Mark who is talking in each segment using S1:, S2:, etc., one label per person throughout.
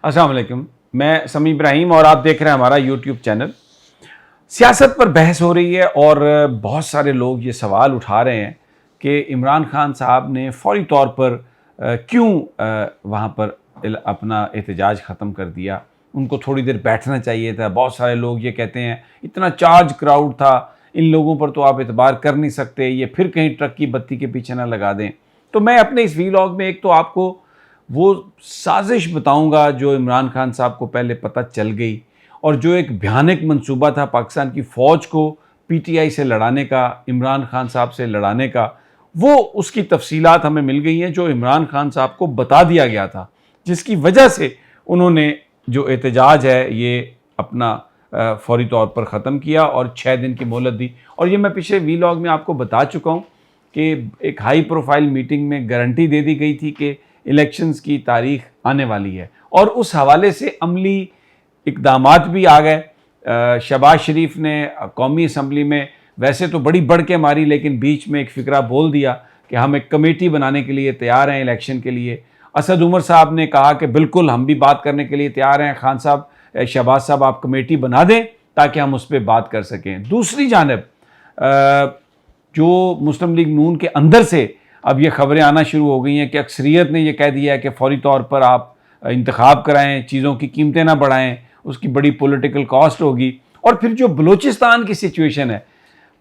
S1: अस्सलाम वालेकुम। मैं समी इब्राहिम और आप देख रहे हैं हमारा यूट्यूब चैनल। सियासत पर बहस हो रही है और बहुत सारे लोग ये सवाल उठा रहे हैं कि इमरान खान साहब ने फौरी तौर पर क्यों वहाँ पर अपना एहतजाज ख़त्म कर दिया। उनको थोड़ी देर बैठना चाहिए था। बहुत सारे लोग ये कहते हैं इतना चार्ज क्राउड था, इन लोगों पर तो आप एतबार कर नहीं सकते, ये फिर कहीं ट्रक की बत्ती के पीछे ना लगा दें। तो मैं अपने इस वीलॉग में एक तो आपको वो साजिश बताऊंगा जो इमरान खान साहब को पहले पता चल गई और जो एक भयानक मंसूबा था पाकिस्तान की फ़ौज को पीटीआई से लड़ाने का, इमरान खान साहब से लड़ाने का, वो उसकी तफसीलात हमें मिल गई हैं जो इमरान खान साहब को बता दिया गया था, जिसकी वजह से उन्होंने जो एहतजाज है ये अपना फौरी तौर पर ख़त्म किया और 6 दिन की मोहलत दी। और ये मैं पिछले वीलॉग में आपको बता चुका हूँ कि एक हाई प्रोफाइल मीटिंग में गारंटी दे दी गई थी कि इलेक्शंस की तारीख आने वाली है और उस हवाले से अमली इक़दामात भी आ गए। शहबाज शरीफ ने कौमी असम्बली में वैसे तो बड़ी बढ़ के मारी, लेकिन बीच में एक फ़िक्रा बोल दिया कि हम एक कमेटी बनाने के लिए तैयार हैं इलेक्शन के लिए। असद उमर साहब ने कहा कि बिल्कुल हम भी बात करने के लिए तैयार हैं, खान साहब, शहबाज साहब आप कमेटी बना दें ताकि हम उस पर बात कर सकें। दूसरी जानब जो मुस्लिम लीग नून के अंदर से अब ये ख़बरें आना शुरू हो गई हैं कि अक्सरियत ने यह कह दिया है कि फ़ौरी तौर पर आप इंतखाब कराएं, चीज़ों की कीमतें ना बढ़ाएं, उसकी बड़ी पॉलिटिकल कॉस्ट होगी। और फिर जो बलूचिस्तान की सिचुएशन है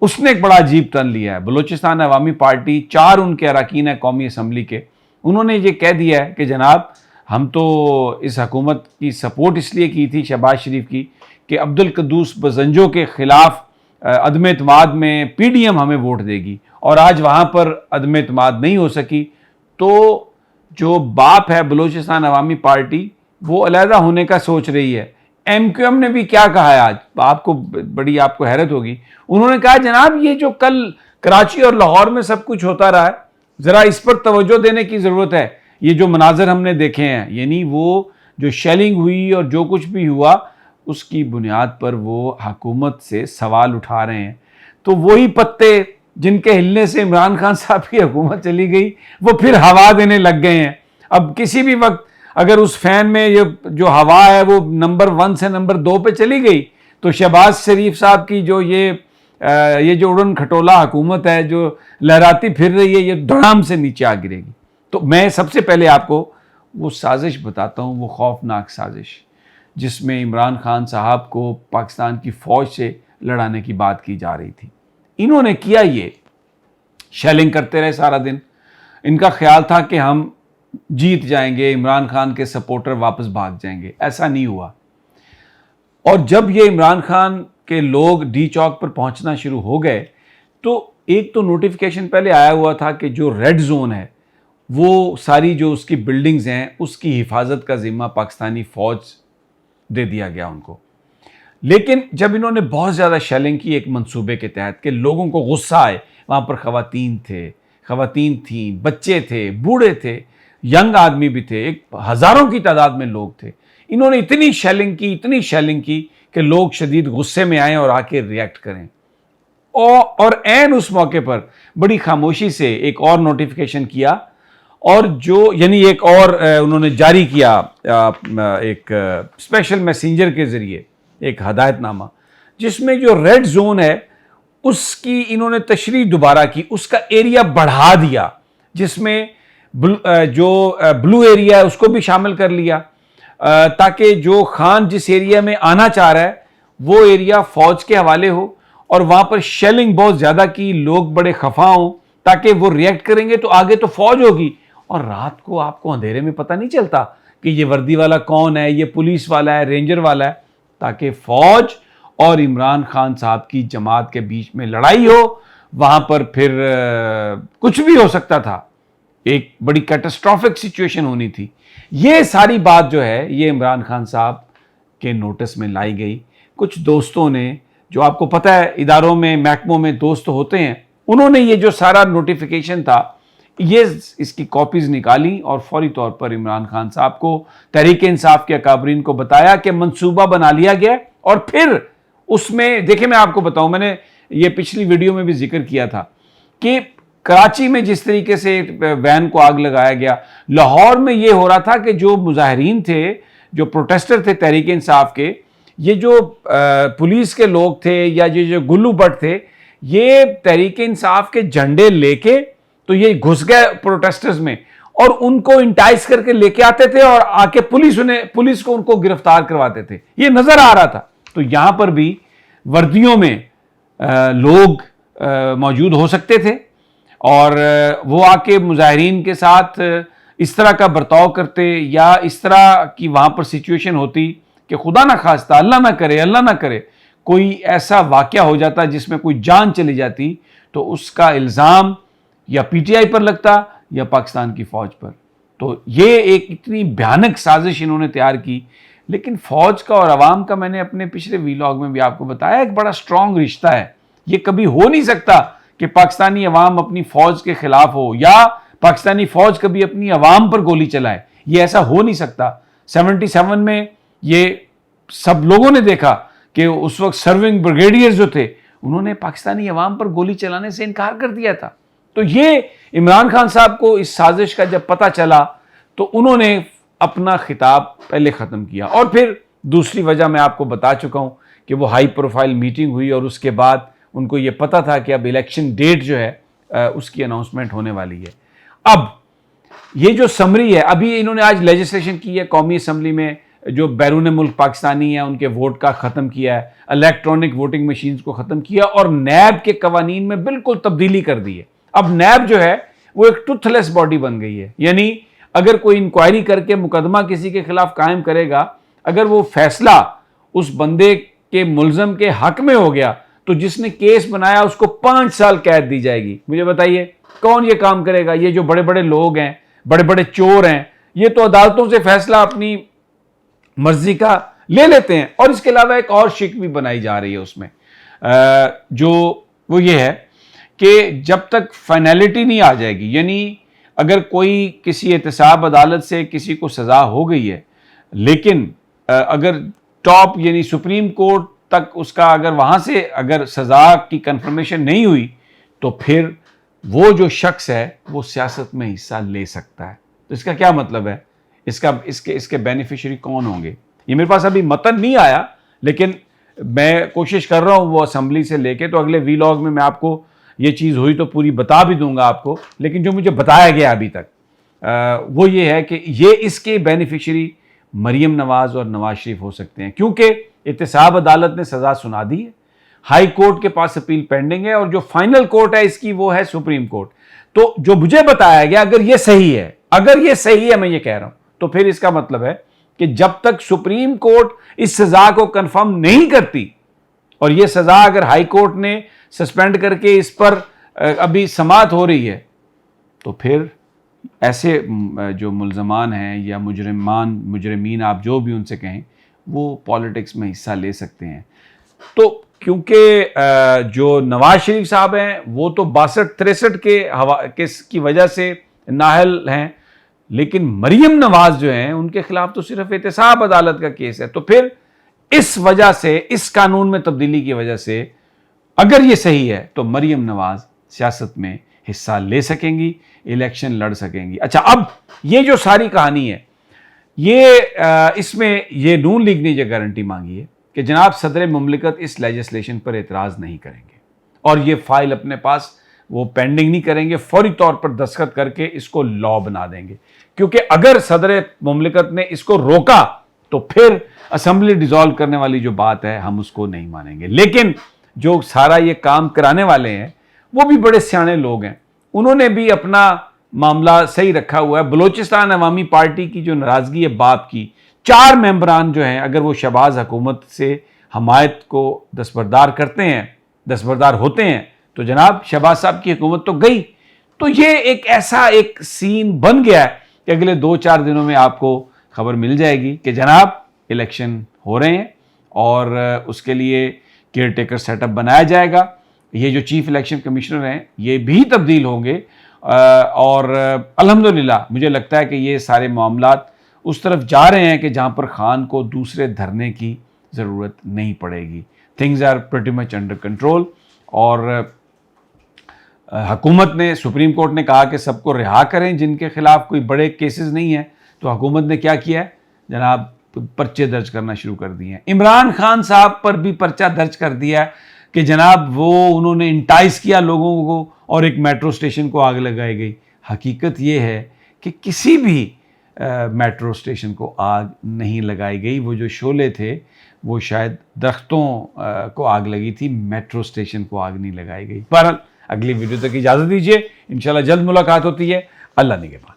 S1: उसने एक बड़ा अजीब टर्न लिया है। बलूचिस्तान अवामी पार्टी, 4 उनके अरकान हैं कौमी असम्बली के, उन्होंने ये कह दिया है कि जनाब हम तो इस हुकूमत की सपोर्ट इसलिए की थी शहबाज शरीफ की कि अब्दुल कद्दूस बजंजो के ख़िलाफ़ अदम एतमाद में पीडीएम हमें वोट देगी और आज वहाँ पर अदम एतमाद नहीं हो सकी, तो जो बाप है बलूचिस्तान अवामी पार्टी वो अलहदा होने का सोच रही है। एमक्यूएम ने भी क्या कहा है आज, आपको हैरत होगी। उन्होंने कहा जनाब ये जो कल कराची और लाहौर में सब कुछ होता रहा है, ज़रा इस पर तवज्जो देने की ज़रूरत है। ये जो मनाजर हमने देखे हैं, यानी वो जो शेलिंग हुई और जो कुछ भी हुआ उसकी बुनियाद पर वो हुकूमत से सवाल उठा रहे हैं। तो वही पत्ते जिनके हिलने से इमरान खान साहब की हुकूमत चली गई वो फिर हवा देने लग गए हैं। अब किसी भी वक्त अगर उस फैन में ये जो हवा है वो नंबर 1 से नंबर 2 पे चली गई तो शहबाज शरीफ साहब की जो ये जो उड़न खटोला हुकूमत है जो लहराती फिर रही है, ये धड़ाम से नीचे आ गिरेगी। तो मैं सबसे पहले आपको वो साजिश बताता हूँ, वो खौफनाक साजिश जिसमें इमरान खान साहब को पाकिस्तान की फ़ौज से लड़ाने की बात की जा रही थी। इन्होंने किया ये, शेलिंग करते रहे सारा दिन। इनका ख्याल था कि हम जीत जाएंगे, इमरान खान के सपोर्टर वापस भाग जाएंगे। ऐसा नहीं हुआ। और जब ये इमरान खान के लोग डी चौक पर पहुंचना शुरू हो गए तो एक तो नोटिफिकेशन पहले आया हुआ था कि जो रेड जोन है वो सारी जो उसकी बिल्डिंग्स हैं उसकी हिफाजत का जिम्मा पाकिस्तानी फ़ौज दे दिया गया उनको। लेकिन जब इन्होंने बहुत ज़्यादा शेलिंग की एक मंसूबे के तहत कि लोगों को गुस्सा आए, वहाँ पर ख़वातीन थीं, बच्चे थे, बूढ़े थे, यंग आदमी भी थे, एक हज़ारों की तादाद में लोग थे। इन्होंने इतनी शेलिंग की कि लोग शदीद गुस्से में आए और आके रिएक्ट करें। और ऐन उस मौके पर बड़ी खामोशी से एक और नोटिफिकेशन किया और जो यानी एक और उन्होंने जारी किया एक स्पेशल मैसेंजर के ज़रिए एक हदायतनामा, जिसमें जो रेड जोन है उसकी इन्होंने तशरीह दोबारा की, उसका एरिया बढ़ा दिया, जिसमें जो ब्लू एरिया है उसको भी शामिल कर लिया ताकि जो खान जिस एरिया में आना चाह रहा है वो एरिया फ़ौज के हवाले हो और वहाँ पर शेलिंग बहुत ज़्यादा की, लोग बड़े खफा हों ताकि वो रिएक्ट करेंगे तो आगे तो फ़ौज होगी और रात को आपको अंधेरे में पता नहीं चलता कि ये वर्दी वाला कौन है, ये पुलिस वाला है, रेंजर वाला है, ताकि फ़ौज और इमरान खान साहब की जमात के बीच में लड़ाई हो। वहाँ पर फिर कुछ भी हो सकता था, एक बड़ी कैटास्ट्रॉफिक सिचुएशन होनी थी। ये सारी बात जो है ये इमरान खान साहब के नोटिस में लाई गई। कुछ दोस्तों ने, जो आपको पता है इदारों में, महकमों में दोस्त होते हैं, उन्होंने ये जो सारा नोटिफिकेशन था ये इसकी कॉपीज़ निकाली और फौरी तौर पर इमरान खान साहब को, तहरीक इंसाफ के अकाबरीन को बताया कि मंसूबा बना लिया गया। और फिर उसमें देखिए, मैं आपको बताऊं, मैंने ये पिछली वीडियो में भी जिक्र किया था कि कराची में जिस तरीके से वैन को आग लगाया गया, लाहौर में ये हो रहा था कि जो मुजाहिरीन थे जो प्रोटेस्टर थे तहरीक इंसाफ के, ये जो पुलिस के लोग थे या ये जो गुल्लू भट्ट थे, ये तहरीक इंसाफ के झंडे लेके तो ये घुस गए प्रोटेस्टर्स में और उनको इंटाइस करके लेके आते थे और आके पुलिस को उनको गिरफ्तार करवाते थे। ये नजर आ रहा था। तो यहां पर भी वर्दियों में लोग मौजूद हो सकते थे और वो आके मुजाहिरीन के साथ इस तरह का बर्ताव करते या इस तरह की वहां पर सिचुएशन होती कि खुदा ना खास्ता, अल्लाह ना करे कोई ऐसा वाकया हो जाता जिसमें कोई जान चली जाती, तो उसका इल्ज़ाम या पीटीआई पर लगता या पाकिस्तान की फौज पर। तो ये एक इतनी भयानक साजिश इन्होंने तैयार की। लेकिन फौज का और अवाम का मैंने अपने पिछले वीलॉग में भी आपको बताया, एक बड़ा स्ट्रांग रिश्ता है। ये कभी हो नहीं सकता कि पाकिस्तानी अवाम अपनी फौज के खिलाफ हो या पाकिस्तानी फौज कभी अपनी अवाम पर गोली चलाए। ये ऐसा हो नहीं सकता। 77 में ये सब लोगों ने देखा कि उस वक्त सर्विंग ब्रिगेडियर्स जो थे उन्होंने पाकिस्तानी अवाम पर गोली चलाने से इनकार कर दिया था। तो ये इमरान खान साहब को इस साजिश का जब पता चला तो उन्होंने अपना खिताब पहले ख़त्म किया। और फिर दूसरी वजह मैं आपको बता चुका हूँ कि वो हाई प्रोफाइल मीटिंग हुई और उसके बाद उनको ये पता था कि अब इलेक्शन डेट जो है उसकी अनाउंसमेंट होने वाली है। अब ये जो समरी है, अभी इन्होंने आज लेजिस्लेशन की है कौमी असम्बली में, जो बैरून मुल्क पाकिस्तानी है उनके वोट का ख़त्म किया है, इलेक्ट्रॉनिक वोटिंग मशीन्स को ख़त्म किया और नैब के कवानीन में बिल्कुल तब्दीली कर दी है। अब नैब जो है वो एक टूथलेस बॉडी बन गई है, यानी अगर कोई इंक्वायरी करके मुकदमा किसी के खिलाफ कायम करेगा, अगर वो फैसला उस बंदे के मुलजम के हक में हो गया तो जिसने केस बनाया उसको 5 साल कैद दी जाएगी। मुझे बताइए कौन ये काम करेगा? ये जो बड़े बड़े लोग हैं, बड़े बड़े चोर हैं, ये तो अदालतों से फैसला अपनी मर्जी का ले लेते हैं। और इसके अलावा एक और शिक भी बनाई जा रही है उसमें, जो वो ये है कि जब तक फाइनलिटी नहीं आ जाएगी, यानी अगर कोई किसी एहतसाब अदालत से किसी को सज़ा हो गई है, लेकिन अगर टॉप यानी सुप्रीम कोर्ट तक उसका अगर वहाँ से अगर सज़ा की कंफर्मेशन नहीं हुई तो फिर वो जो शख्स है वो सियासत में हिस्सा ले सकता है। तो इसका क्या मतलब है? इसके बेनिफिशियरी कौन होंगे? ये मेरे पास अभी मतन नहीं आया, लेकिन मैं कोशिश कर रहा हूँ वो असेंबली से लेके, तो अगले वीलॉग में मैं आपको ये चीज़ हुई तो पूरी बता भी दूंगा आपको। लेकिन जो मुझे बताया गया अभी तक वो ये है कि ये इसके बेनिफिशियरी मरीम नवाज और नवाज शरीफ हो सकते हैं, क्योंकि एहतसाब अदालत ने सज़ा सुना दी है, हाई कोर्ट के पास अपील पेंडिंग है और जो फाइनल कोर्ट है इसकी वो है सुप्रीम कोर्ट। तो जो मुझे बताया गया, अगर ये सही है, मैं ये कह रहा हूं, तो फिर इसका मतलब है कि जब तक सुप्रीम कोर्ट इस सज़ा को कंफर्म नहीं करती और ये सज़ा अगर हाई कोर्ट ने सस्पेंड करके इस पर अभी समाअत हो रही है, तो फिर ऐसे जो मुल्ज़मान हैं या मुजरिमीन आप जो भी उनसे कहें, वो पॉलिटिक्स में हिस्सा ले सकते हैं। तो क्योंकि जो नवाज शरीफ साहब हैं वो तो 62-63 की वजह से नाअहल हैं, लेकिन मरीम नवाज जो हैं उनके खिलाफ तो सिर्फ एहतसाब अदालत का केस है। तो फिर इस वजह से, इस कानून में तब्दीली की वजह से अगर ये सही है तो मरीम नवाज सियासत में हिस्सा ले सकेंगी, इलेक्शन लड़ सकेंगी। अच्छा, अब ये जो सारी कहानी है, ये इसमें ये नून लीग ने यह गारंटी मांगी है कि जनाब सदर मुमलिकत इस लेजिस्लेशन पर एतराज़ नहीं करेंगे और ये फाइल अपने पास वो पेंडिंग नहीं करेंगे, फौरी तौर पर दस्तखत करके इसको लॉ बना देंगे। क्योंकि अगर सदर मुमलिकत ने इसको रोका तो फिर असेंबली डिसॉल्व करने वाली जो बात है हम उसको नहीं मानेंगे। लेकिन जो सारा ये काम कराने वाले हैं वो भी बड़े सियाने लोग हैं, उन्होंने भी अपना मामला सही रखा हुआ है। बलोचिस्तान अवामी पार्टी की जो नाराज़गी है बाप की, 4 मेंबरान जो हैं अगर वो शहबाज हुकूमत से हमायत को दस्तबरदार होते हैं तो जनाब शहबाज साहब की हुकूमत तो गई। तो ये एक ऐसा एक सीन बन गया है कि अगले 2-4 दिनों में आपको खबर मिल जाएगी कि जनाब इलेक्शन हो रहे हैं और उसके लिए केयर टेकर सेटअप बनाया जाएगा। ये जो चीफ इलेक्शन कमिश्नर हैं ये भी तब्दील होंगे और अल्हम्दुलिल्लाह मुझे लगता है कि ये सारे मामलात उस तरफ जा रहे हैं कि जहाँ पर खान को दूसरे धरने की ज़रूरत नहीं पड़ेगी। Things are pretty much under control और हुकूमत ने, सुप्रीम कोर्ट ने कहा कि सबको रिहा करें जिनके खिलाफ कोई बड़े केसेस नहीं हैं। तो हुकूमत ने क्या किया है जनाब, पर्चे दर्ज करना शुरू कर दिए हैं। इमरान खान साहब पर भी पर्चा दर्ज कर दिया है कि जनाब वो उन्होंने इंटाइस किया लोगों को और एक मेट्रो स्टेशन को आग लगाई गई। हकीकत ये है कि किसी भी मेट्रो स्टेशन को आग नहीं लगाई गई। वो जो शोले थे वो शायद दरख्तों को आग लगी थी, मेट्रो स्टेशन को आग नहीं लगाई गई। पर अगली वीडियो तक इजाज़त दीजिए, इंशाल्लाह जल्द मुलाकात होती है। अल्लाह निगहबान।